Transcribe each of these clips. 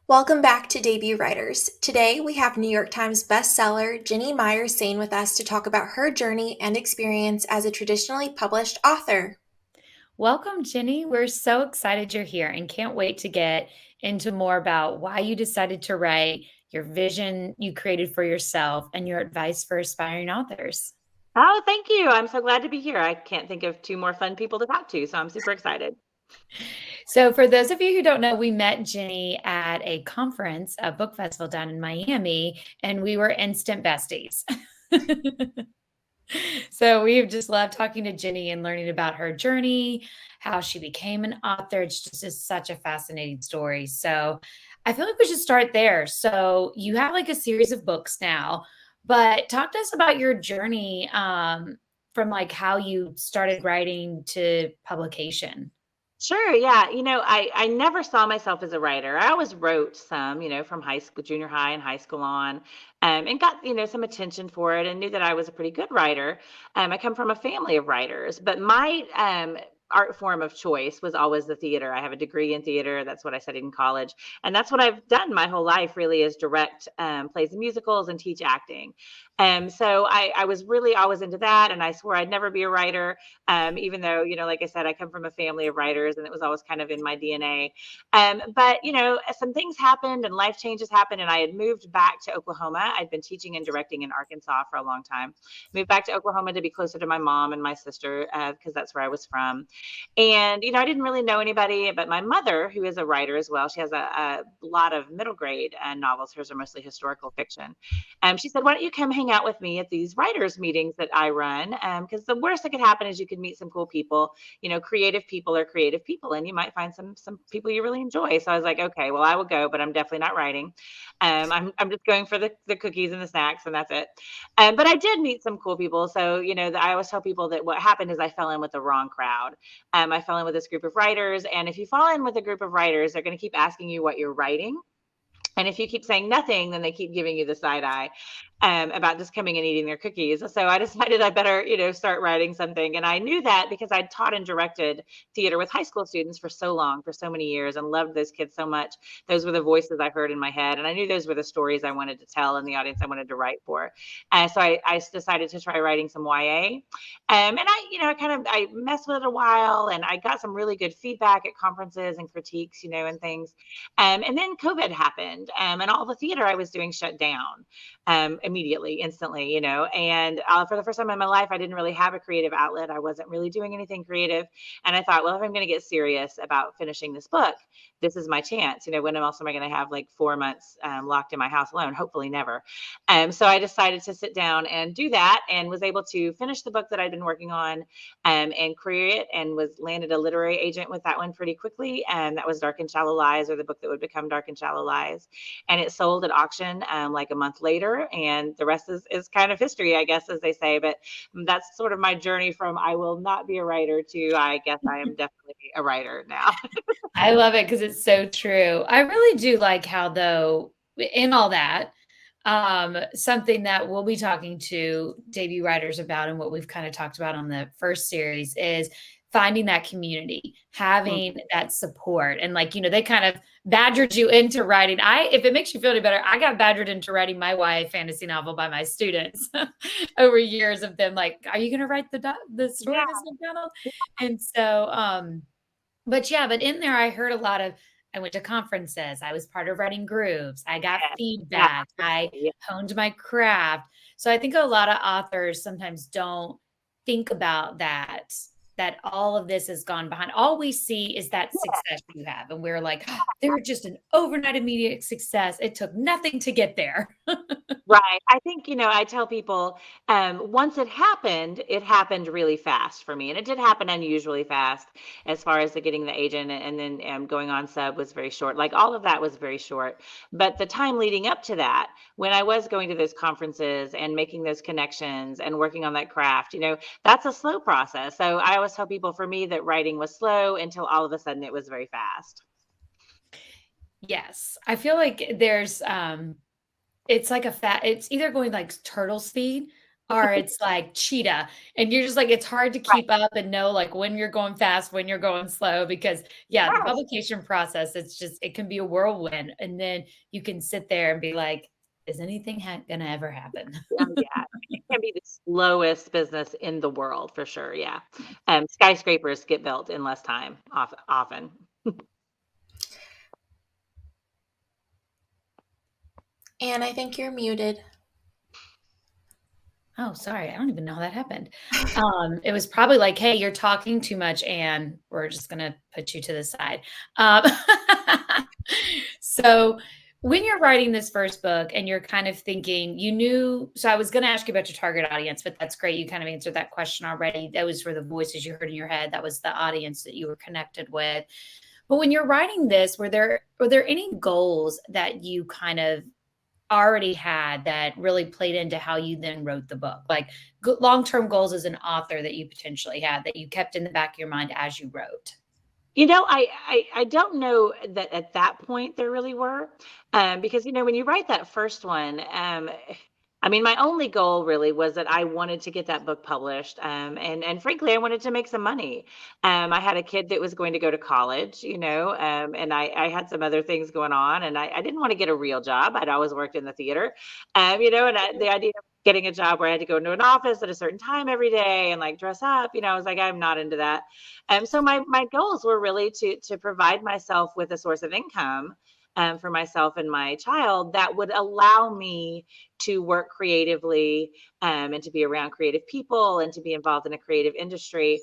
Welcome back to Debut Writers. Today we have New York Times bestseller Ginny Myers Sain with us to talk about her journey and experience as a traditionally published author. Welcome, Ginny. We're so excited you're here and can't wait to get into more about why you decided to write, your vision you created for yourself, and your advice for aspiring authors. Oh, thank you. I'm so glad to be here. I can't think of two more fun people to talk to, so I'm super excited. So, for those of you who don't know, we met Ginny at a conference, a book festival down in Miami, and we were instant besties. So we've just loved talking to Ginny and learning about her journey, how she became an author. It's just is such a fascinating story. So I feel like we should start there. So you have like a series of books now, but talk to us about your journey from like how you started writing to publication. Sure, yeah. I never saw myself as a writer. I always wrote some, from high school, junior high and high school on, and got, some attention for it and knew that I was a pretty good writer. I come from a family of writers, but my art form of choice was always the theater. I have a degree in theater. That's what I studied in college. And that's what I've done my whole life, really, is direct plays and musicals and teach acting. So I was really always into that. And I swore I'd never be a writer, even though, like I said, I come from a family of writers and it was always kind of in my DNA. But, some things happened and life changes happened. And I had moved back to Oklahoma. I'd been teaching and directing in Arkansas for a long time. Moved back to Oklahoma to be closer to my mom and my sister because that's where I was from. And, I didn't really know anybody, but my mother, who is a writer as well, she has a lot of middle grade novels. Hers are mostly historical fiction. She said, why don't you come hang out with me at these writers meetings that I run? Because the worst that could happen is you could meet some cool people. Creative people are creative people, and you might find some people you really enjoy. So I was like, okay, well, I will go, but I'm definitely not writing. I'm just going for the cookies and the snacks, and that's it. But I did meet some cool people. So, I always tell people that what happened is I fell in with the wrong crowd. I fell in with this group of writers. And if you fall in with a group of writers, they're going to keep asking you what you're writing. And if you keep saying nothing, then they keep giving you the side eye about just coming and eating their cookies. So I decided I better, start writing something. And I knew that because I'd taught and directed theater with high school students for so long, for so many years, and loved those kids so much. Those were the voices I heard in my head. And I knew those were the stories I wanted to tell and the audience I wanted to write for. So I decided to try writing some YA. And I messed with it a while and I got some really good feedback at conferences and critiques, and things. And then COVID happened, and all the theater I was doing shut down immediately, instantly, And for the first time in my life, I didn't really have a creative outlet. I wasn't really doing anything creative. And I thought, well, if I'm going to get serious about finishing this book, this is my chance. When else am I going to have like 4 months locked in my house alone? Hopefully never. So I decided to sit down and do that and was able to finish the book that I'd been working on and create it and was landed a literary agent with that one pretty quickly. And that was Dark and Shallow Lies, or the book that would become Dark and Shallow Lies. And it sold at auction like a month later. And the rest is kind of history, I guess, as they say. But that's sort of my journey from I will not be a writer to I guess I am definitely a writer now. I love it because it's so true. I really do like how, though, in all that, something that we'll be talking to debut writers about and what we've kind of talked about on the first series is finding that community, having that support. And like, they kind of badgered you into writing. If it makes you feel any better, I got badgered into writing my YA fantasy novel by my students over years of them like, are you going to write the story, Yeah. Miss McDonald? And so, but in there, I heard a lot of, I went to conferences. I was part of writing groups. I got Yeah. feedback. I Yeah. honed my craft. So I think a lot of authors sometimes don't think about that all of this has gone behind. All we see is that success you have. And we're like, "Oh, they were just an overnight immediate success. It took nothing to get there." Right. I think, I tell people once it happened really fast for me. And it did happen unusually fast as far as the getting the agent and then going on sub was very short. Like all of that was very short. But the time leading up to that, when I was going to those conferences and making those connections and working on that craft, that's a slow process. So I always tell people for me that writing was slow until all of a sudden it was very fast. Yes. I feel like there's it's like it's either going like turtle speed or it's like cheetah, and you're just like, it's hard to Right. keep up and know like when you're going fast, when you're going slow, because yeah, the Yes. publication process, it's just, it can be a whirlwind. And then you can sit there and be like, is anything gonna ever happen? Yeah. It can be the slowest business in the world for sure. Yeah. Skyscrapers get built in less time, often. And I think you're muted. Oh, sorry. I don't even know how that happened. It was probably like, "Hey, you're talking too much, Anne. We're just gonna put you to the side." Um, so when you're writing this first book and you're kind of thinking, you knew, so I was gonna ask you about your target audience, but that's great. You kind of answered that question already. That was for the voices you heard in your head. That was the audience that you were connected with. But when you're writing this, were there any goals that you kind of already had that really played into how you then wrote the book? Like long-term goals as an author that you potentially had that you kept in the back of your mind as you wrote? I don't know that at that point there really were, because when you write that first one, I mean, my only goal really was that I wanted to get that book published, and frankly, I wanted to make some money. I had a kid that was going to go to college, and I had some other things going on, and I didn't want to get a real job. I'd always worked in the theater, and the idea of getting a job where I had to go into an office at a certain time every day and like dress up, I was like, I'm not into that. So my goals were really to provide myself with a source of income, for myself and my child that would allow me to work creatively, and to be around creative people and to be involved in a creative industry.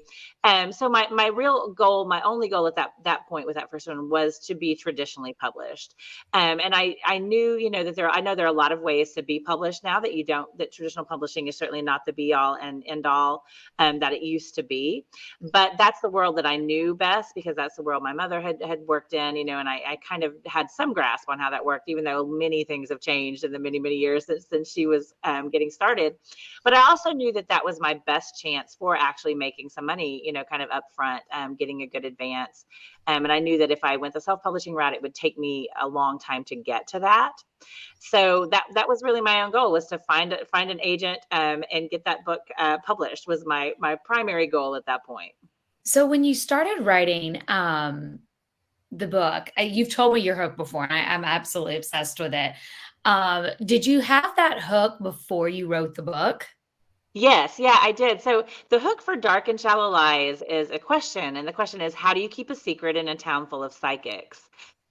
So my real goal, my only goal at that point with that first one was to be traditionally published. And I knew, that I know there are a lot of ways to be published now that that traditional publishing is certainly not the be all and end all, that it used to be. But that's the world that I knew best because that's the world my mother had worked in, and I kind of had some grasp on how that worked, even though many things have changed in the many, many years since she was, getting started. But I also knew that that was my best chance for actually making some money, kind of upfront, getting a good advance. And I knew that if I went the self-publishing route, it would take me a long time to get to that. So that was really my own goal, was to find an agent, and get that book, published, was my primary goal at that point. So when you started writing the book, you've told me your hook before, and I'm absolutely obsessed with it. Did you have that hook before you wrote the book? Yes, yeah, I did. So the hook for Dark and Shallow Lies is a question, and the question is, how do you keep a secret in a town full of psychics?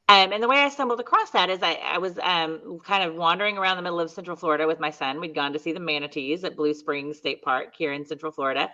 And the way I stumbled across that is I was, kind of wandering around the middle of Central Florida with my son. We'd gone to see the manatees at Blue Springs State Park here in Central Florida.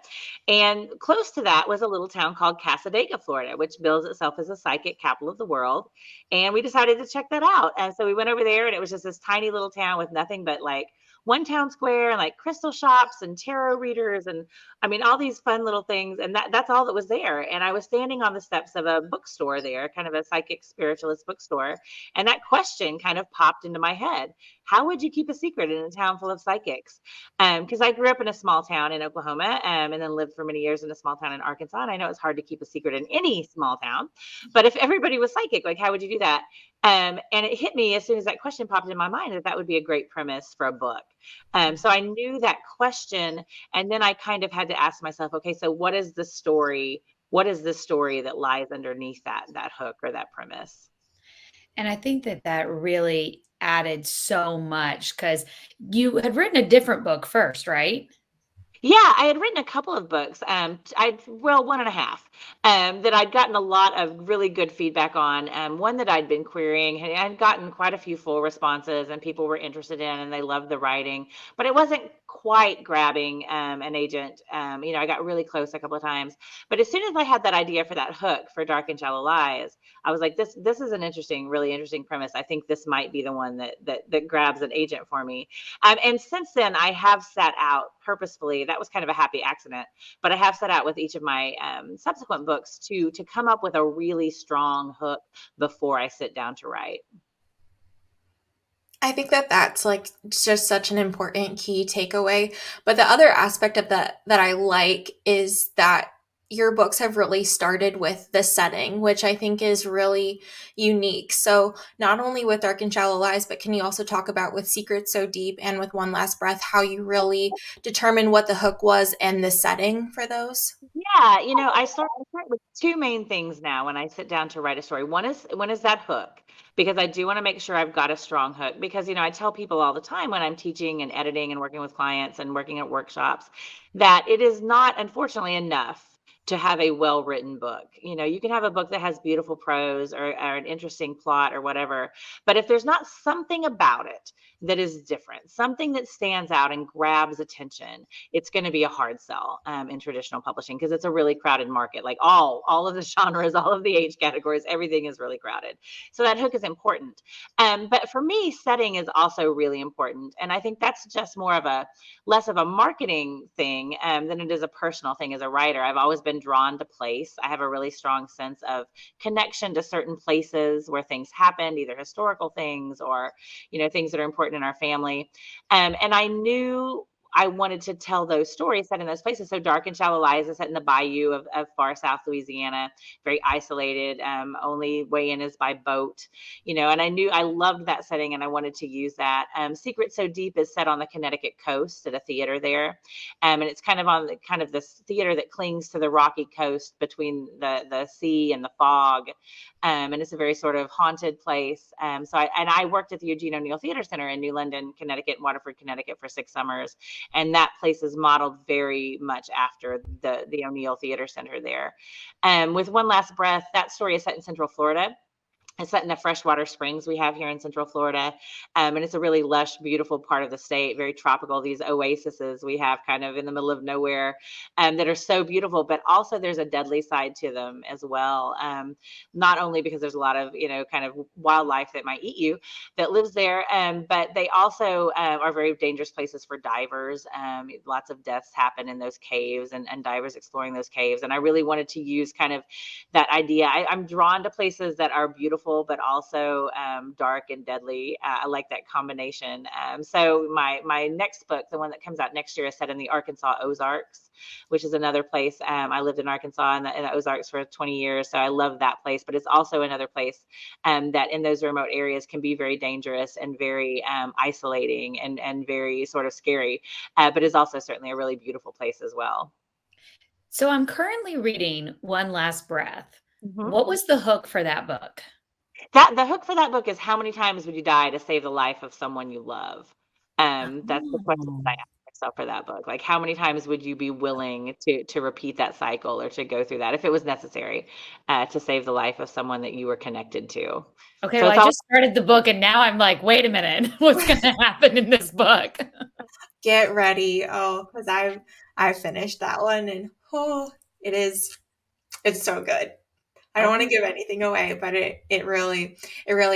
And close to that was a little town called Casadega, Florida, which bills itself as a psychic capital of the world. And we decided to check that out. And so we went over there, and it was just this tiny little town with nothing but like one town square and like crystal shops and tarot readers and I mean all these fun little things, and that's all that was there. And I was standing on the steps of a bookstore there, kind of a psychic spiritualist bookstore, and that question kind of popped into my head. How would you keep a secret in a town full of psychics? Because I grew up in a small town in Oklahoma, and then lived for many years in a small town in Arkansas, and I know it's hard to keep a secret in any small town, but if everybody was psychic, like how would you do that? And it hit me as soon as that question popped in my mind that that would be a great premise for a book. So I knew that question, and then I kind of had to ask myself, okay, so what is the story? What is the story that lies underneath that hook or that premise? And I think that that really added so much because you had written a different book first, right? Yeah, I had written a couple of books. Well, one and a half, that I'd gotten a lot of really good feedback on. One that I'd been querying, and I'd gotten quite a few full responses, and people were interested in, and they loved the writing, but it wasn't quite grabbing, an agent. I got really close a couple of times, but as soon as I had that idea for that hook for Dark and Shallow Lies, I was like, this is an interesting, really interesting premise. I think this might be the one that grabs an agent for me. And since then, I have set out purposefully. That was kind of a happy accident, but I have set out with each of my, subsequent books to come up with a really strong hook before I sit down to write. I think that that's like just such an important key takeaway. But the other aspect of that I like is that your books have really started with the setting, which I think is really unique. So, not only with Dark and Shallow Lies, but can you also talk about with Secrets So Deep and with One Last Breath, how you really determined what the hook was and the setting for those? Yeah, I start with two main things now when I sit down to write a story. One is that hook, because I do want to make sure I've got a strong hook, because I tell people all the time when I'm teaching and editing and working with clients and working at workshops that it is not, unfortunately, enough to have a well-written book. You can have a book that has beautiful prose or an interesting plot or whatever, but if there's not something about it that is different, something that stands out and grabs attention, it's going to be a hard sell in traditional publishing, because it's a really crowded market. Like all of the genres, all of the age categories, everything is really crowded. So that hook is important. But for me, setting is also really important, and I think that's just more of a less of a marketing thing than it is a personal thing. As a writer, I've always been drawn to place. I have a really strong sense of connection to certain places where things happened, either historical things or things that are important in our family. And I knew I wanted to tell those stories set in those places. So Dark and Shallow Lies is set in the bayou of far South Louisiana, very isolated. Only way in is by boat, and I knew I loved that setting and I wanted to use that. Secret So Deep is set on the Connecticut coast at a theater there. And it's kind of on the kind of this theater that clings to the rocky coast between the sea and the fog. And it's a very sort of haunted place. I worked at the Eugene O'Neill Theater Center in New London, Connecticut, and Waterford, Connecticut for 6 summers, and that place is modeled very much after the O'Neill Theater Center there. With One Last Breath, that story is set in Central Florida. It's set in the freshwater springs we have here in Central Florida. And it's a really lush, beautiful part of the state, very tropical. These oases we have kind of in the middle of nowhere that are so beautiful, but also there's a deadly side to them as well. Not only because there's a lot of, kind of wildlife that might eat you that lives there, but they also are very dangerous places for divers. Lots of deaths happen in those caves and divers exploring those caves. And I really wanted to use kind of that idea. I'm drawn to places that are beautiful, but also dark and deadly. I like that combination. So my next book, the one that comes out next year, is set in the Arkansas Ozarks, which is another place. I lived in Arkansas and in the Ozarks for 20 years, so I love that place. But it's also another place that in those remote areas can be very dangerous and very isolating and very sort of scary, but is also certainly a really beautiful place as well. So I'm currently reading One Last Breath. Mm-hmm. What was the hook for that book? The hook for that book is, how many times would you die to save the life of someone you love? That's the question that I Oh. ask myself for that book. Like, how many times would you be willing to repeat that cycle or to go through that if it was necessary to save the life of someone that you were connected to? Okay, So well, it's I all just started the book and now I'm like, wait a minute, what's going to happen in this book? Get ready. Oh, because I finished that one and it's so good. I don't want to okay. give anything away, but it really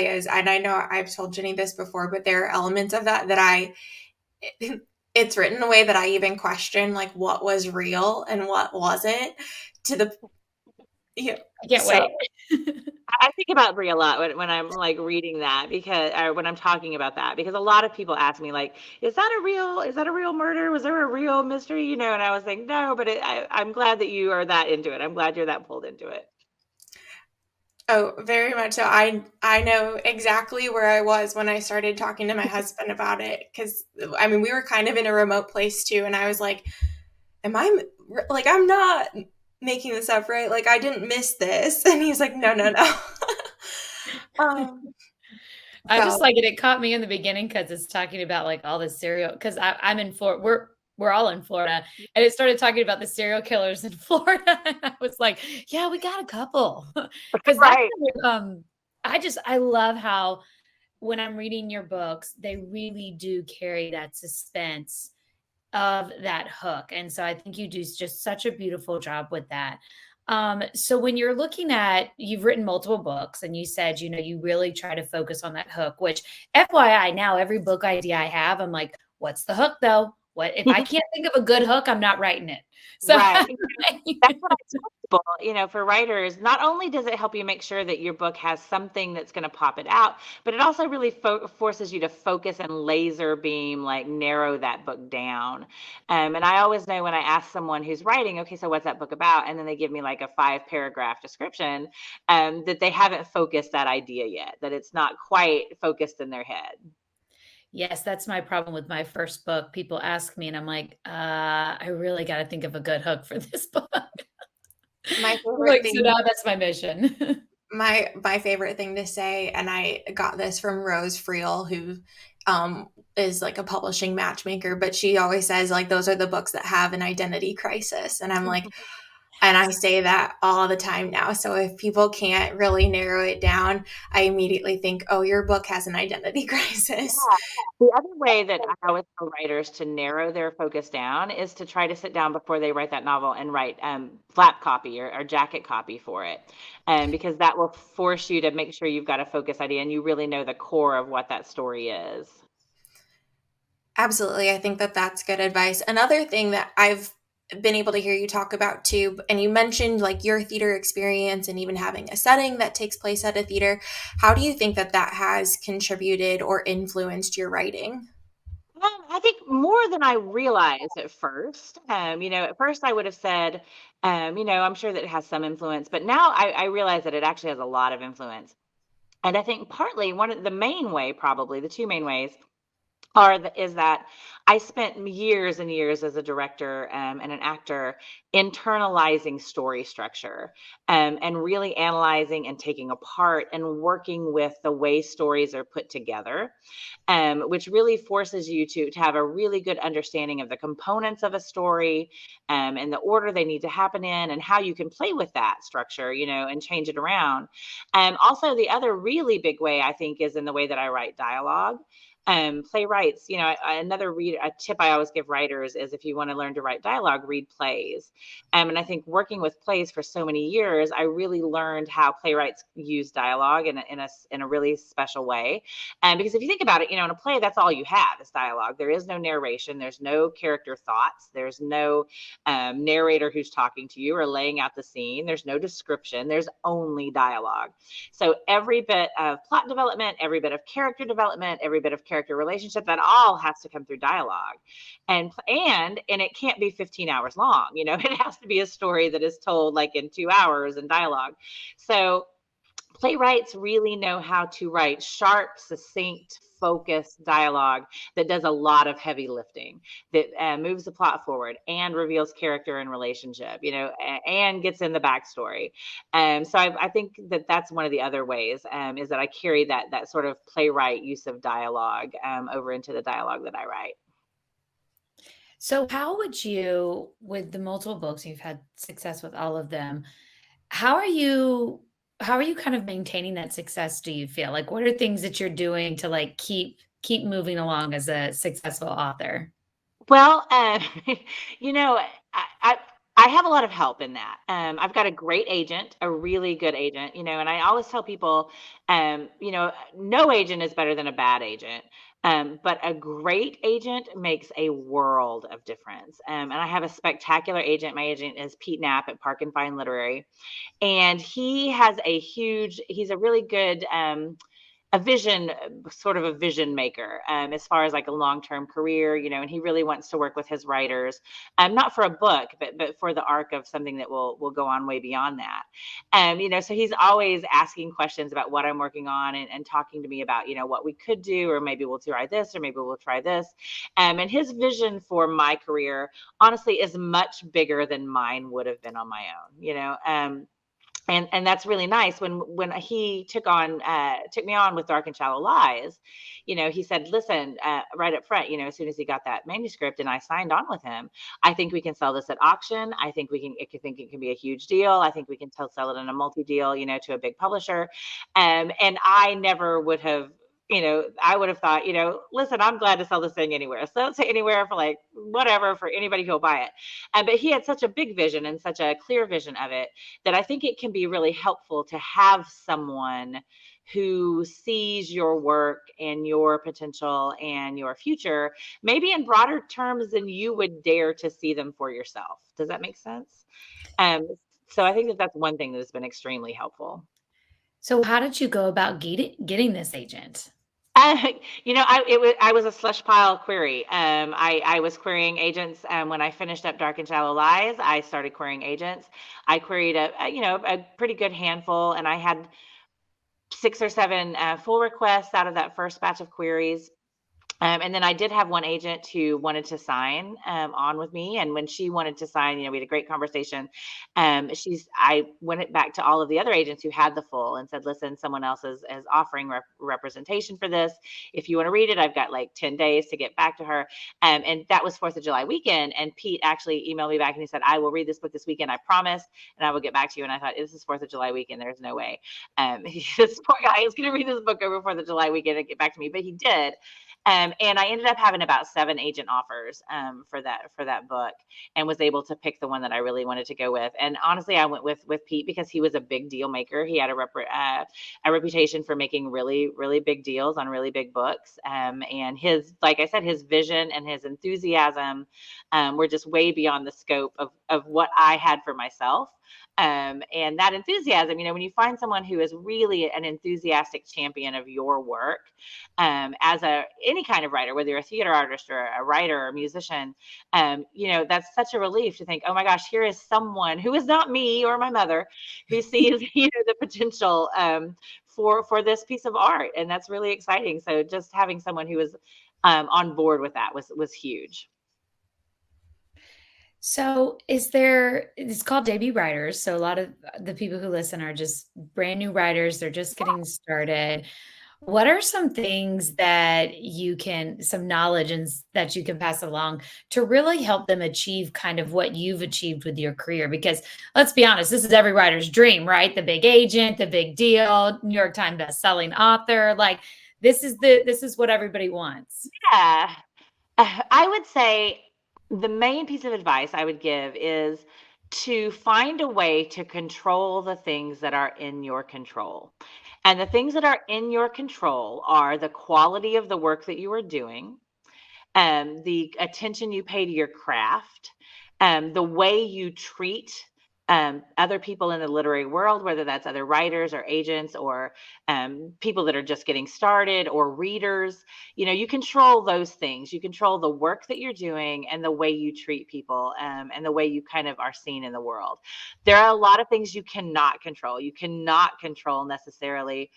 is. And I know I've told Jenny this before, but there are elements of that it's written in a way that I even question like what was real and what wasn't to the yeah. I can't So wait. I think about Brie a lot when I'm like reading that, because, or when I'm talking about that, because a lot of people ask me like, is that a real murder? Was there a real mystery? And I was like, no, but I'm glad that you are that into it. I'm glad you're that pulled into it. oh, very much so. I know exactly where I was when I started talking to my husband about it because I mean we were kind of in a remote place too, and I was like, "Am I like I'm not making this up, right? Like I didn't miss this," and he's like, "No, no, no." um, I just so like it. It caught me in the beginning because it's talking about like all the serial. Because I'm in Florida. We're all in Florida, and it started talking about the serial killers in Florida. And I was like, yeah, we got a couple. Because that's Right. I love how when I'm reading your books, they really do carry that suspense of that hook. And so I think you do just such a beautiful job with that. So when you're looking at, you've written multiple books and you said, you really try to focus on that hook, which FYI, now every book idea I have, I'm like, what's the hook though? what if I can't think of a good hook, I'm not writing it. So Right. That's what I tell people, for writers, not only does it help you make sure that your book has something that's going to pop it out, but it also really forces you to focus and laser beam, like narrow that book down. And I always know when I ask someone who's writing, okay, so what's that book about? And then they give me like a 5 paragraph description, that they haven't focused that idea yet, that it's not quite focused in their head. yes, that's my problem with my first book. People ask me and I'm like, I really got to think of a good hook for this book. My favorite Like, so thing now that's my mission. my favorite thing to say, and I got this from Rose Friel, who is like a publishing matchmaker, but she always says like those are the books that have an identity crisis. And I'm like, and I say that all the time now. So if people can't really narrow it down, I immediately think, oh, your book has an identity Yeah. crisis. The other way that I always tell writers to narrow their focus down is to try to sit down before they write that novel and write flap copy or jacket copy for it. Because that will force you to make sure you've got a focus idea and you really know the core of what that story is. Absolutely. I think that that's good advice. Another thing that I've been able to hear you talk about too, and you mentioned like your theater experience and even having a setting that takes place at a theater. How do you think that that has contributed or influenced your writing? I think more than I realized at first. At first I would have said, I'm sure that it has some influence, but now I realize that it actually has a lot of influence. And I think partly one of the main way, probably the two main ways, is that I spent years and years as a director and an actor internalizing story structure, and really analyzing and taking apart and working with the way stories are put together, which really forces you to have a really good understanding of the components of a story, and the order they need to happen in and how you can play with that structure, and change it around. Also, the other really big way I think is in the way that I write dialogue. Playwrights, another a tip I always give writers is if you want to learn to write dialogue, read plays. And I think working with plays for so many years, I really learned how playwrights use dialogue in a really special way. And because if you think about it, in a play, that's all you have is dialogue. There is no narration. There's no character thoughts. There's no narrator who's talking to you or laying out the scene. There's no description. There's only dialogue. So every bit of plot development, every bit of character development, every bit of character relationship, that all has to come through dialogue. And it can't be 15 hours long. It has to be a story that is told like in 2 hours in dialogue. So playwrights really know how to write sharp, succinct, focused dialogue that does a lot of heavy lifting, that moves the plot forward and reveals character and relationship, and gets in the backstory. So I think that that's one of the other ways, is that I carry that sort of playwright use of dialogue over into the dialogue that I write. So how would you, with the multiple books, you've had success with all of them, how are you how are you kind of maintaining that success, do you feel? Like, what are things that you're doing to, like, keep moving along as a successful author? Well, you know, I, I I have a lot of help in that. I've got a great agent, a really good agent, and I always tell people, no agent is better than a bad agent. But a great agent makes a world of difference. And I have a spectacular agent. My agent is Pete Knapp at Park and Fine Literary, and he's a really good a vision sort of a vision maker, as far as like a long-term career, and he really wants to work with his writers, not for a book, but for the arc of something that will go on way beyond that. So he's always asking questions about what I'm working on, and talking to me about what we could do, or maybe we'll try this, or maybe we'll try this. And his vision for my career honestly is much bigger than mine would have been on my own. And that's really nice. When he took me on with Dark and Shallow Lies, he said, listen, right up front, as soon as he got that manuscript and I signed on with him, I think we can sell this at auction. I think it can be a huge deal. I think we can sell it in a multi-deal, to a big publisher. And I never would have, I would have thought, listen, I'm glad to sell this thing anywhere. So let's say anywhere for like whatever, for anybody who'll buy it. But he had such a big vision and such a clear vision of it, that I think it can be really helpful to have someone who sees your work and your potential and your future, maybe in broader terms than you would dare to see them for yourself. Does that make sense? Um, so I think that that's one thing that has been extremely helpful. So how did you go about getting this agent? Uh, I was a slush pile query. I was querying agents, when I finished up Dark and Shallow Lies. I started querying agents. I queried a pretty good handful, and I had 6 or 7 full requests out of that first batch of queries. And then I did have one agent who wanted to sign on with me, and when she wanted to sign, we had a great conversation. I went back to all of the other agents who had the full and said, "Listen, someone else is offering representation for this. If you want to read it, I've got like 10 days to get back to her." And that was 4th of July weekend, and Pete actually emailed me back and he said, "I will read this book this weekend, I promise, and I will get back to you." And I thought, this is 4th of July weekend. There's no way. This poor guy is going to read this book over 4th of July weekend and get back to me, but he did. And I ended up having about 7 agent offers for that book, and was able to pick the one that I really wanted to go with. And honestly, I went with Pete because he was a big deal maker. He had a reputation for making really, really big deals on really big books. And like I said, his vision and his enthusiasm were just way beyond the scope of what I had for myself. And that enthusiasm, when you find someone who is really an enthusiastic champion of your work, as any kind of writer, whether you're a theater artist or a writer or a musician, that's such a relief to think, oh my gosh, here is someone who is not me or my mother, who sees the potential for this piece of art, and that's really exciting. So just having someone who was on board with that was huge. So it's called debut writers. So a lot of the people who listen are just brand new writers. They're just getting started. What are some things that some knowledge that you can pass along to really help them achieve kind of what you've achieved with your career? Because let's be honest, this is every writer's dream, right? The big agent, the big deal, New York Times best-selling author. Like this is what everybody wants. Yeah. I would say the main piece of advice I would give is to find a way to control the things that are in your control. And the things that are in your control are the quality of the work that you are doing, the attention you pay to your craft, the way you treat other people in the literary world, whether that's other writers or agents or people that are just getting started or readers. You control those things. You control the work that you're doing and the way you treat people, and the way you kind of are seen in the world. There are a lot of things you cannot control. You cannot control necessarily,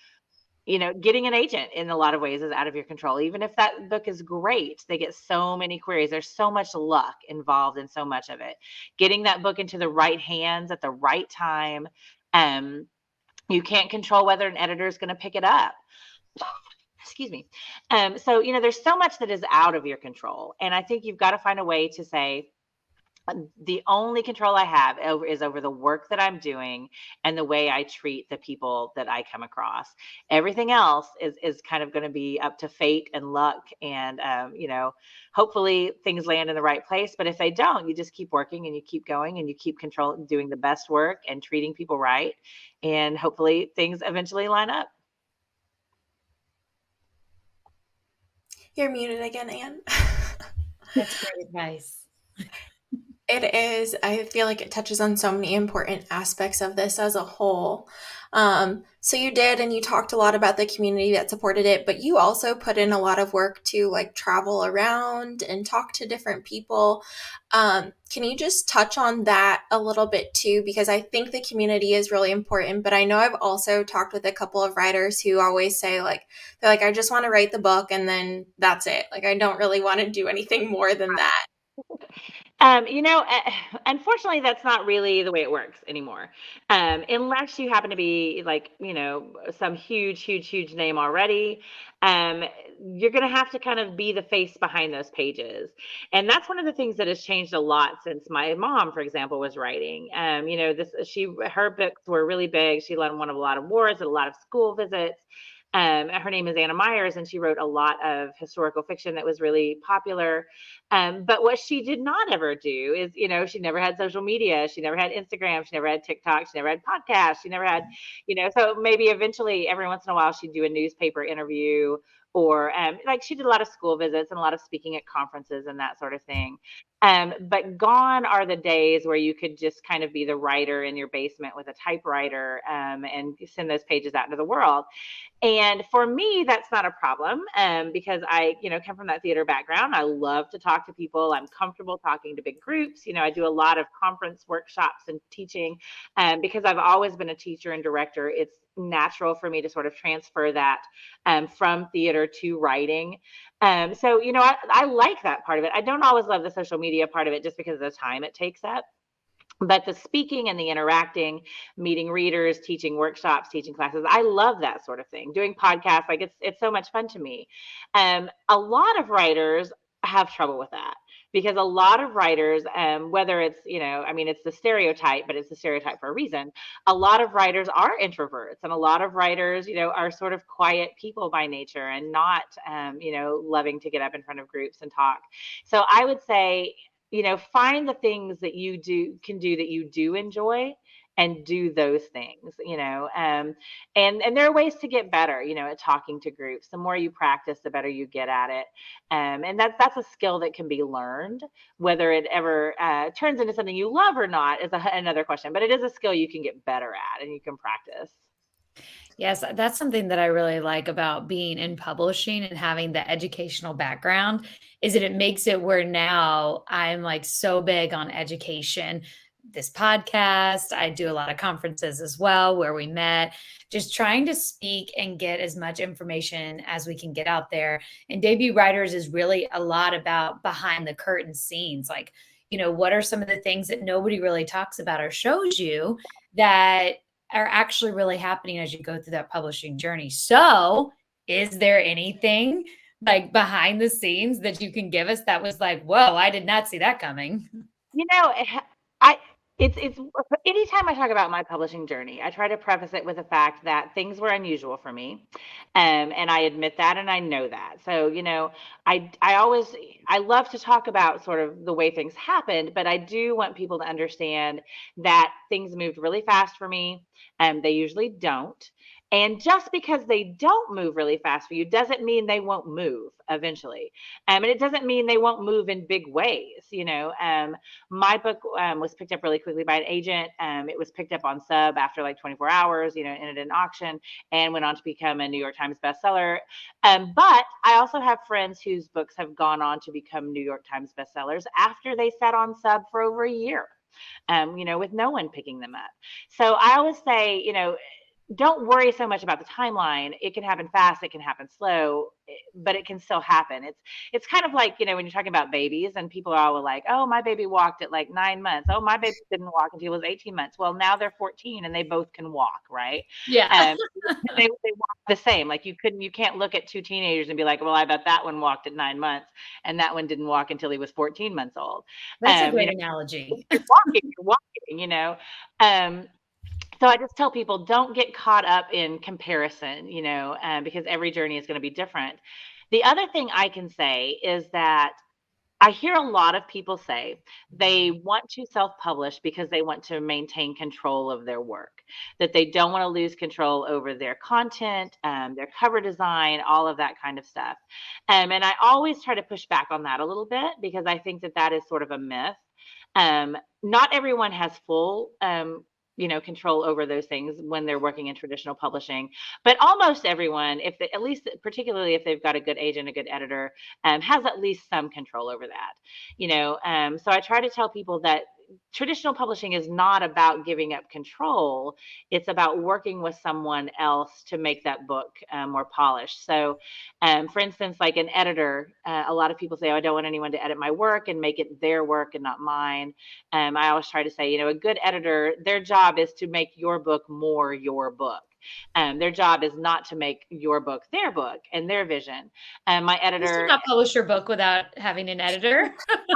getting an agent in a lot of ways is out of your control. Even if that book is great, they get so many queries. There's so much luck involved in so much of it. Getting that book into the right hands at the right time. Um, you can't control whether an editor is going to pick it up. Excuse me. So, there's so much that is out of your control. And I think you've got to find a way to say, the only control I have is over the work that I'm doing and the way I treat the people that I come across. Everything else is kind of going to be up to fate and luck, and hopefully things land in the right place. But if they don't, you just keep working and you keep going and you keep doing the best work and treating people right, and hopefully things eventually line up. You're muted again, Anne. That's great advice. It is. I feel like it touches on so many important aspects of this as a whole. So you did, and you talked a lot about the community that supported it, but you also put in a lot of work to like travel around and talk to different people. Can you just touch on that a little bit too? Because I think the community is really important, but I know I've also talked with a couple of writers who always say they're like, I just want to write the book and then that's it. Like, I don't really want to do anything more than that. Unfortunately, that's not really the way it works anymore. Unless you happen to be like, some huge, huge, huge name already, um, you're going to have to kind of be the face behind those pages. And that's one of the things that has changed a lot since my mom, for example, was writing. Her books were really big. She won a lot of awards and a lot of school visits. Her name is Anna Myers, and she wrote a lot of historical fiction that was really popular. But what she did not ever do is, she never had social media. She never had Instagram. She never had TikTok. She never had podcasts. She never had, so maybe eventually every once in a while she'd do a newspaper interview, or like she did a lot of school visits and a lot of speaking at conferences and that sort of thing. But gone are the days where you could just kind of be the writer in your basement with a typewriter, and send those pages out into the world. And for me, that's not a problem, because I, come from that theater background. I love to talk to people. I'm comfortable talking to big groups. I do a lot of conference workshops and teaching, because I've always been a teacher and director. It's natural for me to sort of transfer that, from theater to writing. So, I like that part of it. I don't always love the social media part of it just because of the time it takes up. But the speaking and the interacting, meeting readers, teaching workshops, teaching classes, I love that sort of thing. Doing podcasts, like it's so much fun to me. A lot of writers have trouble with that, because a lot of writers, whether it's, I mean, it's the stereotype, but it's the stereotype for a reason. A lot of writers are introverts, and a lot of writers, are sort of quiet people by nature, and not, loving to get up in front of groups and talk. So I would say, find the things that you can do that you do enjoy, and do those things, and there are ways to get better, at talking to groups. The more you practice, the better you get at it. And that's a skill that can be learned. Whether it ever turns into something you love or not is another question, but it is a skill you can get better at and you can practice. Yes, that's something that I really like about being in publishing and having the educational background, is that it makes it where now I'm like so big on education. This podcast, I do a lot of conferences as well where we met, just trying to speak and get as much information as we can get out there. And Debut Writers is really a lot about behind the curtain scenes. Like, what are some of the things that nobody really talks about or shows you that are actually really happening as you go through that publishing journey. So, is there anything like behind the scenes that you can give us that was like, whoa, I did not see that coming? You know, I it's anytime I talk about my publishing journey, I try to preface it with the fact that things were unusual for me, and I admit that, and I know that. So, I love to talk about sort of the way things happened, but I do want people to understand that things moved really fast for me, and they usually don't. And just because they don't move really fast for you doesn't mean they won't move eventually. And it doesn't mean they won't move in big ways. My book was picked up really quickly by an agent. It was picked up on Sub after like 24 hours, ended in auction, and went on to become a New York Times bestseller. But I also have friends whose books have gone on to become New York Times bestsellers after they sat on Sub for over a year, with no one picking them up. So I always say, don't worry so much about the timeline. It can happen fast, it can happen slow, but it can still happen. It's kind of like, when you're talking about babies and people are all like, oh, my baby walked at like 9 months. Oh, my baby didn't walk until he was 18 months. Well, now they're 14 and they both can walk, right? Yeah. They walk the same. Like you can't look at two teenagers and be like, well, I bet that one walked at 9 months and that one didn't walk until he was 14 months old. That's a You great know, analogy. you're walking, Um, so I just tell people, don't get caught up in comparison, because every journey is going to be different. The other thing I can say is that I hear a lot of people say they want to self-publish because they want to maintain control of their work, that they don't want to lose control over their content, their cover design, all of that kind of stuff. And I always try to push back on that a little bit, because I think that that is sort of a myth. Not everyone has full control over those things when they're working in traditional publishing, but almost everyone, if they, at least particularly if they've got a good agent, a good editor, has at least some control over that. So I try to tell people that traditional publishing is not about giving up control. It's about working with someone else to make that book more polished. So, for instance, like an editor, a lot of people say, oh, I don't want anyone to edit my work and make it their work and not mine. I always try to say, a good editor, their job is to make your book more your book. Their job is not to make your book their book and their vision. And my You should editor, not publish your book without having an editor.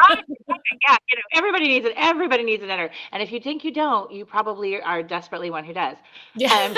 right, exactly, yeah, everybody needs it. Everybody needs an editor. And if you think you don't, you probably are desperately one who does. Yeah. Um,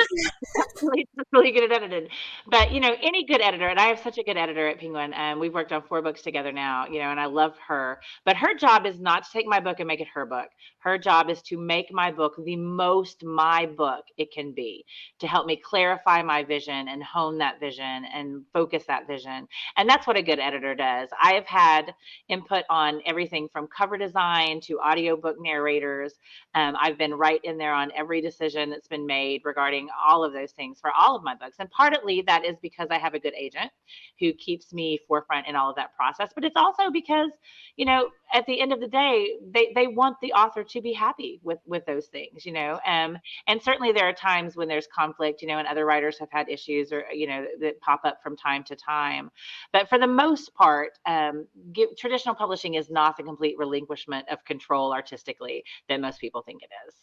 really good at editing. But any good editor, and I have such a good editor at Penguin, and we've worked on 4 books together now, and I love her. But her job is not to take my book and make it her book. Her job is to make my book the most my book it can be, to help me clarify my vision and hone that vision and focus that vision. And that's what a good editor does. I have had input on everything from cover design to audiobook narrators. I've been right in there on every decision that's been made regarding all of those things for all of my books. And partly that is because I have a good agent who keeps me forefront in all of that process. But it's also because, at the end of the day, they want the author to be happy with those things, and certainly there are times when there's conflict, and other writers have had issues or, that pop up from time to time. But for the most part, traditional publishing is not the complete relinquishment of control artistically that most people think it is.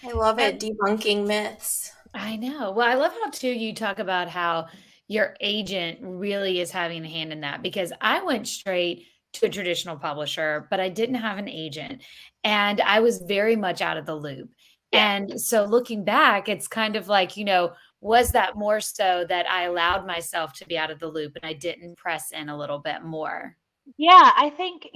I love it, And debunking myths. I know. Well, I love how too you talk about how your agent really is having a hand in that because I went straight to a traditional publisher, but I didn't have an agent and I was very much out of the loop. Yeah. And so looking back, it's kind of like, was that more so that I allowed myself to be out of the loop and I didn't press in a little bit more? Yeah, I think,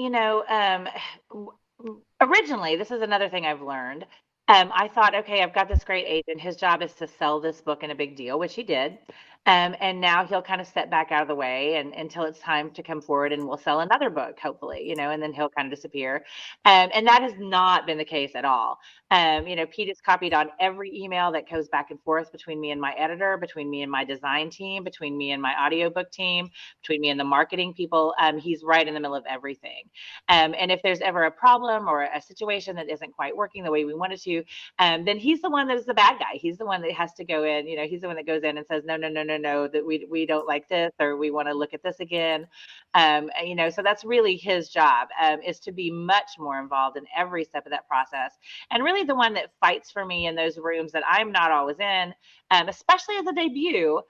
originally, this is another thing I've learned. I thought, okay, I've got this great agent. His job is to sell this book in a big deal, which he did. And now he'll kind of step back out of the way and until it's time to come forward and we'll sell another book, hopefully, and then he'll kind of disappear. And that has not been the case at all. Pete is copied on every email that goes back and forth between me and my editor, between me and my design team, between me and my audiobook team, between me and the marketing people. He's right in the middle of everything. And if there's ever a problem or a situation that isn't quite working the way we wanted to, then he's the one that is the bad guy. He's the one that has to go in. He's the one that goes in and says, no, no, no, no, no, that we don't like this, or we want to look at this again. So that's really his job, is to be much more involved in every step of that process, and really the one that fights for me in those rooms that I'm not always in, especially as a debut.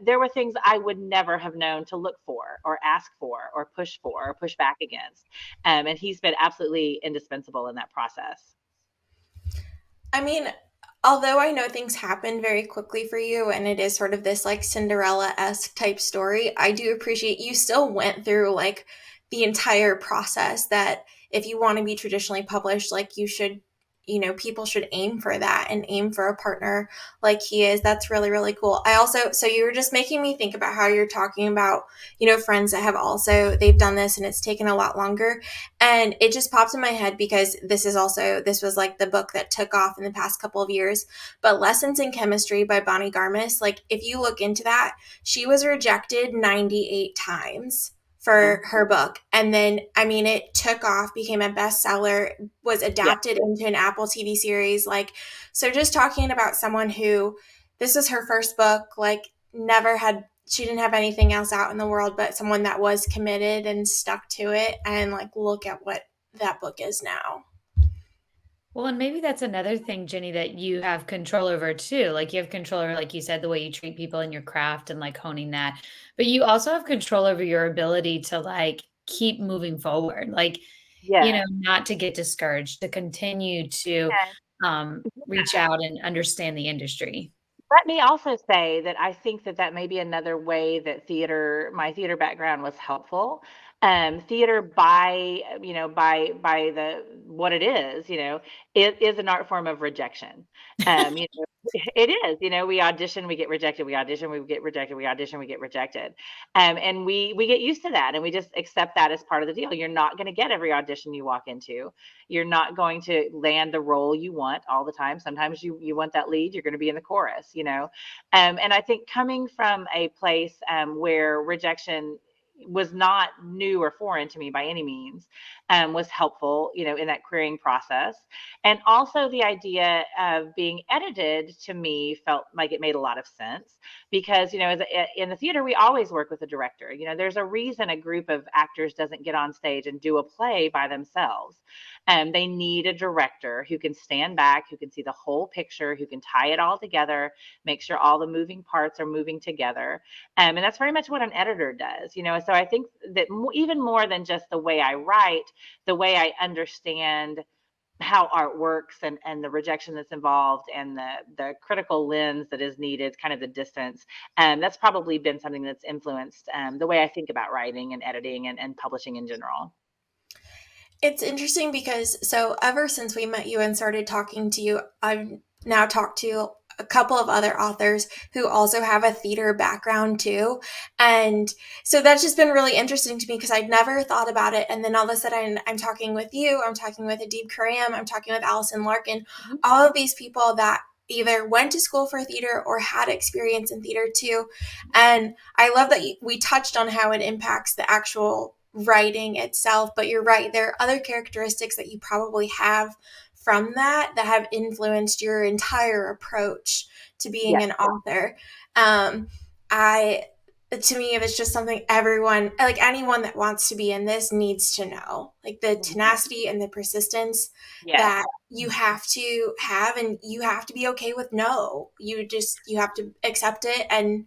There were things I would never have known to look for or ask for or push back against. And he's been absolutely indispensable in that process. I mean, although I know things happen very quickly for you and it is sort of this like Cinderella-esque type story, I do appreciate you still went through like the entire process that if you want to be traditionally published, like you should, people should aim for that and aim for a partner like he is. That's really, really cool. So you were just making me think about how you're talking about, friends that have also, they've done this and it's taken a lot longer. And it just popped in my head because this was like the book that took off in the past couple of years. But Lessons in Chemistry by Bonnie Garmis, like if you look into that, she was rejected 98 times for her book. And then, I mean, it took off, became a bestseller, was Yeah. adapted into an Apple TV series. Like, so just talking about someone who this was her first book, like she didn't have anything else out in the world, but someone that was committed and stuck to it. And like, look at what that book is now. Well, and maybe that's another thing, Jenny, that you have control over too. Like you have control over, like you said, the way you treat people in your craft and like honing that. But you also have control over your ability to like keep moving forward, like, Yeah. not to get discouraged, to continue to reach out and understand the industry. Let me also say that I think that may be another way that my theater background was helpful. Theater by the what it is, it is an art form of rejection. It is, we audition, we get rejected, we audition, we get rejected, we audition, we get rejected. And we get used to that and we just accept that as part of the deal. You're not going to get every audition you walk into. You're not going to land the role you want all the time. Sometimes you want that lead, you're going to be in the chorus. And I think coming from a place where rejection was not new or foreign to me by any means, was helpful, in that querying process. And also the idea of being edited to me felt like it made a lot of sense because, in the theater, we always work with a director. There's a reason a group of actors doesn't get on stage and do a play by themselves. They need a director who can stand back, who can see the whole picture, who can tie it all together, make sure all the moving parts are moving together. And that's very much what an editor does. So I think that even more than just the way I write, the way I understand how art works and the rejection that's involved and the critical lens that is needed, kind of the distance. That's probably been something that's influenced the way I think about writing and editing and publishing in general. It's interesting because so ever since we met you and started talking to you, I've now talked to a couple of other authors who also have a theater background too. And so that's just been really interesting to me because I'd never thought about it. And then all of a sudden I'm talking with you, I'm talking with Adib Karam, I'm talking with Allison Larkin, Mhm. all of these people that either went to school for theater or had experience in theater too. And I love that we touched on how it impacts the actual writing itself, but you're right, there are other characteristics that you probably have from that have influenced your entire approach to being Yes. an author. I To me, it's just something everyone, like anyone that wants to be in this, needs to know, like the Mhm. tenacity and the persistence Yes. that you have to have, and you have to be okay with no. You have to accept it and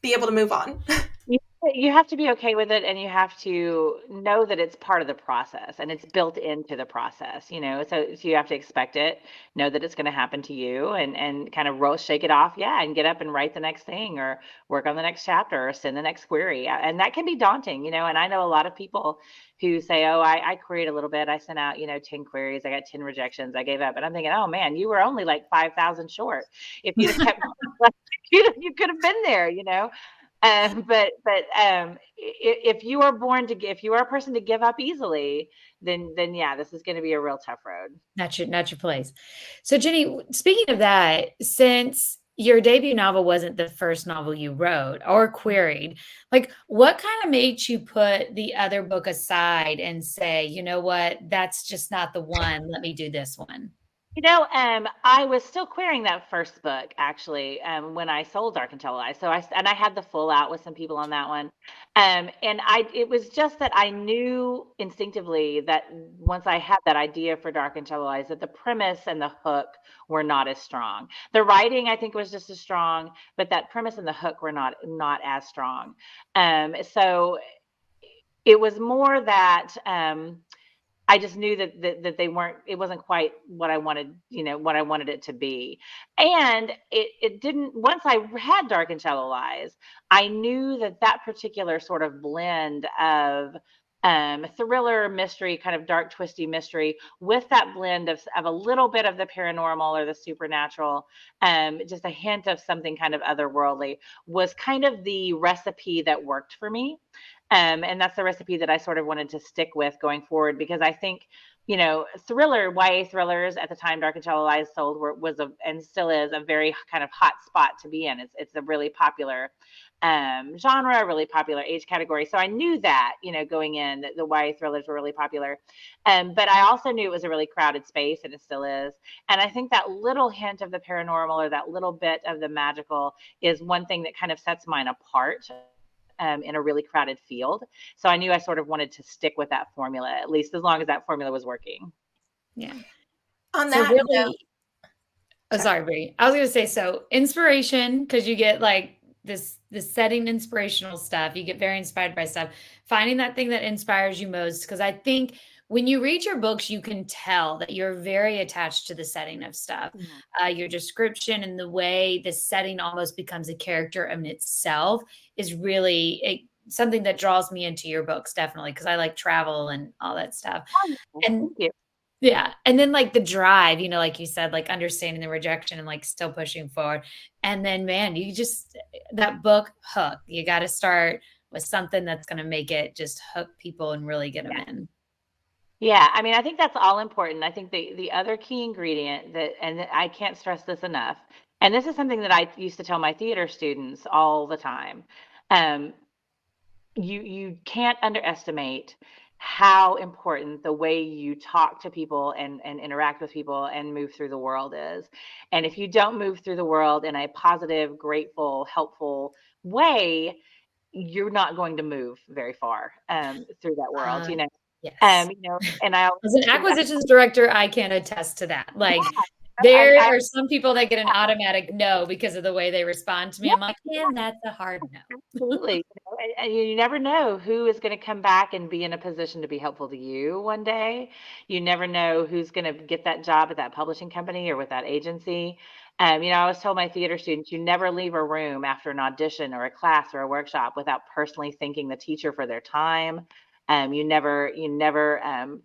be able to move on. You you have to be okay with it, and you have to know that it's part of the process and it's built into the process, so you have to expect it, know that it's going to happen to you, and kind of shake it off, yeah, and get up and write the next thing or work on the next chapter or send the next query. And that can be daunting, and I know a lot of people who say, oh, I queried a little bit, I sent out 10 queries, I got 10 rejections, I gave up. And I'm thinking, oh man, you were only like 5,000 short. If you'd have kept going, you could have been there. But if you are if you are a person to give up easily, then yeah, this is going to be a real tough road. Not your place. So Jenny, speaking of that, since your debut novel wasn't the first novel you wrote or queried, like what kind of made you put the other book aside and say, you know what, that's just not the one. Let me do this one. I was still querying that first book actually, when I sold Dark and Tell Lies. So I had the full out with some people on that one. And it was just that I knew instinctively that once I had that idea for Dark and Tell Lies, that the premise and the hook were not as strong. The writing, I think, was just as strong, but that premise and the hook were not as strong. So it was more that, I just knew that they weren't, it wasn't quite what I wanted, what I wanted it to be. And it didn't, once I had Dark and Shallow Lies, I knew that particular sort of blend of thriller mystery, kind of dark, twisty mystery, with that blend of a little bit of the paranormal or the supernatural, just a hint of something kind of otherworldly, was kind of the recipe that worked for me. And that's the recipe that I sort of wanted to stick with going forward because I think, YA thrillers at the time Dark and Shallow Lies sold was and still is a very kind of hot spot to be in. It's a really popular genre, a really popular age category. So I knew that, going in, that the YA thrillers were really popular. But I also knew it was a really crowded space, and it still is. And I think that little hint of the paranormal or that little bit of the magical is one thing that kind of sets mine apart, in a really crowded field. So I knew I sort of wanted to stick with that formula, at least as long as that formula was working. Yeah. On So that note, really, oh, sorry. sorry, Brie. I was gonna say, so inspiration, because you get like this setting inspirational stuff. You get very inspired by stuff. Finding that thing that inspires you most, because I think when you read your books, you can tell that you're very attached to the setting of stuff. Mhm. Your description and the way the setting almost becomes a character in itself is really something that draws me into your books, definitely, because I like travel and all that stuff. Oh, And thank you. yeah, and then, like, the drive, like you said, like, understanding the rejection and, like, still pushing forward, and then, man, you just that book hook. You gotta start with something that's gonna make it just hook people and really get them Yeah. in. Yeah, I mean, I think that's all important. I think the other key ingredient I can't stress this enough, and this is something that I used to tell my theater students all the time. Um, you can't underestimate how important the way you talk to people and interact with people and move through the world is. And if you don't move through the world in a positive, grateful, helpful way, you're not going to move very far through that world, Uh, yes. And I always As an think that, acquisitions director, I can attest to that. Like, yeah, there I are some people that get an automatic no because of the way they respond to me. I'm like, yeah, and that's a hard no. absolutely. And you never know who is going to come back and be in a position to be helpful to you one day. You never know who's going to get that job at that publishing company or with that agency. I always tell my theater students, you never leave a room after an audition or a class or a workshop without personally thanking the teacher for their time. You never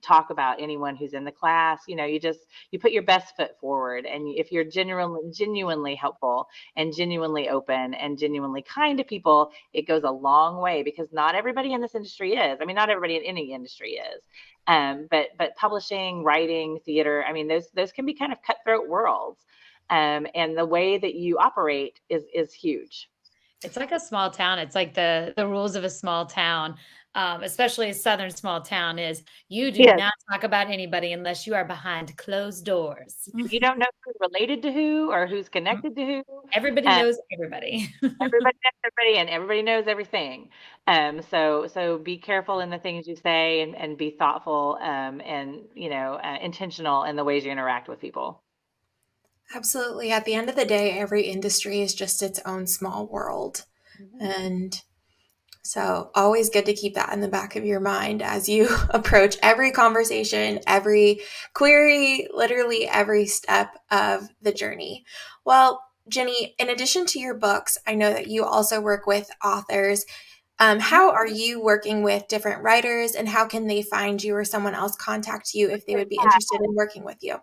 talk about anyone who's in the class. You put your best foot forward, and if you're genuinely helpful and genuinely open and genuinely kind to people, it goes a long way, because not everybody in this industry is. I mean, not everybody in any industry is. But publishing, writing, theater, I mean, those can be kind of cutthroat worlds. And the way that you operate is huge. It's like a small town. It's like the rules of a small town, especially a southern small town, is you do Yes. not talk about anybody unless you are behind closed doors. You don't know who's related to who or who's connected to who. Everybody Um, knows everybody. Everybody knows everybody, and everybody knows everything. So be careful in the things you say, and be thoughtful, and intentional in the ways you interact with people. Absolutely. At the end of the day, every industry is just its own small world. Mhm. And so, always good to keep that in the back of your mind as you approach every conversation, every query, literally every step of the journey. Well, Jenny, in addition to your books, I know that you also work with authors. How are you working with different writers, and how can they find you or someone else contact you if they would be interested in working with you?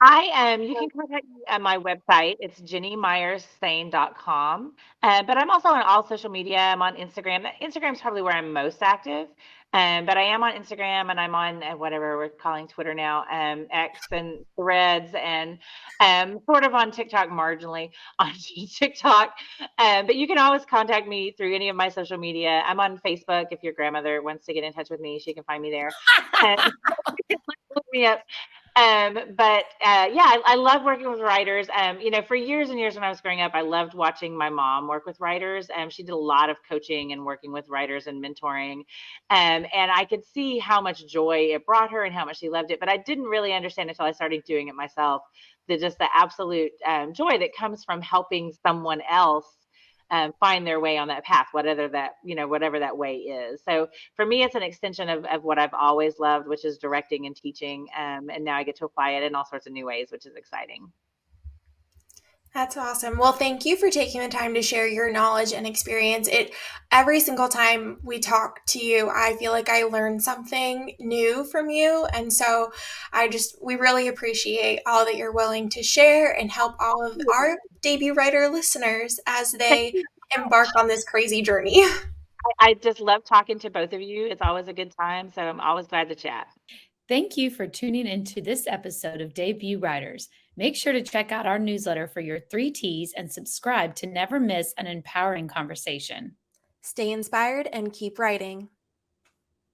You can contact me at my website. It's GinnyMyersSain.com. But I'm also on all social media. I'm on Instagram. Instagram's probably where I'm most active. But I am on Instagram, and I'm on whatever we're calling Twitter now, X and Threads, and sort of on TikTok, marginally on TikTok. But you can always contact me through any of my social media. I'm on Facebook. If your grandmother wants to get in touch with me, she can find me there. Um, look me up. I love working with writers. For years and years when I was growing up, I loved watching my mom work with writers. She did a lot of coaching and working with writers and mentoring. And I could see how much joy it brought her and how much she loved it. But I didn't really understand until I started doing it myself, the absolute joy that comes from helping someone else find their way on that path, whatever that way is. So for me, it's an extension of what I've always loved, which is directing and teaching. And now I get to apply it in all sorts of new ways, which is exciting. That's awesome. Well, thank you for taking the time to share your knowledge and experience. It every single time we talk to you, I feel like I learn something new from you. And so we really appreciate all that you're willing to share and help all of our debut writer listeners as Thank they you so embark much. on this crazy journey. I just love talking to both of you. It's always a good time. So I'm always glad to chat. Thank you for tuning into this episode of Debut Writers. Make sure to check out our newsletter for your 3 T's and subscribe to never miss an empowering conversation. Stay inspired and keep writing.